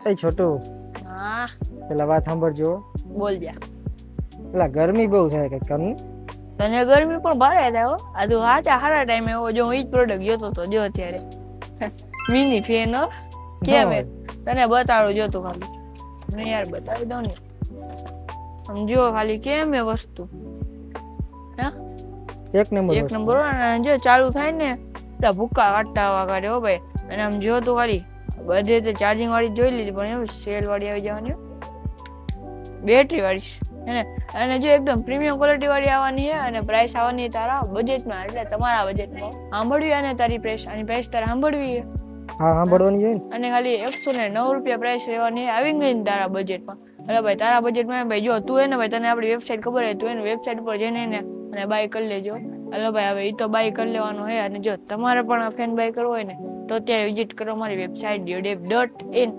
એ છોટું હા પેલા વાત સાંભળજો. બોલ જા. પેલા ગરમી બહુ થાય કઈ કમ. તને ગરમી પણ ભારે થાય હો. આ તો હારા ટાઈમે એવો જો હું ઈ જ પ્રોડક્ટ જોતો હતો જો અત્યારે મિની ફેન ન કેમ હોય તને બતાડું જોતું ખાલી મેં યાર બતાવી દઉં ને આમ જો ખાલી કેમ એ વસ્તુ એક એક વસ્તુ. નંબર જો ચાલુ થાય ને એટલે ભૂક્કા કાઢતા આવા કરે હો ભાઈ. અને આમ જો તું ખાલી બધે ચાર્જિંગ વાળી જોઈ લીધી પણ એવું સેલ વાળી આવી જવાની બેટરી વાળી છે અને જો એકદમ પ્રીમિયમ ક્વોલિટી વાળી આવવાની છે અને પ્રાઇસ આવવાની તારા બજેટમાં એટલે તમારા બજેટમાં સાંભળવી અને તારી પ્રાઇસ આની પ્રાઇસ તારે સાંભળવી હા સાંભળવાની હોય ને. અને ખાલી 109 રૂપિયા પ્રાઇસ રહેવાની આવી ગઈ ને તારા બજેટમાં. એટલે ભાઈ તારા બજેટમાં ભાઈ જો તું એને ભાઈ તને આપણી વેબસાઇટ ખબર હોય તું એને વેબસાઇટ પર જઈને ને અને બાય કરી લેજો. એટલે ભાઈ હવે એ તો બાય કરી લેવાનું હોય અને જો તમારે પણ આ ફેન બાય કરવો હોય ને તો અત્યારે વિઝિટ કરો મારી વેબસાઇટ yodev.in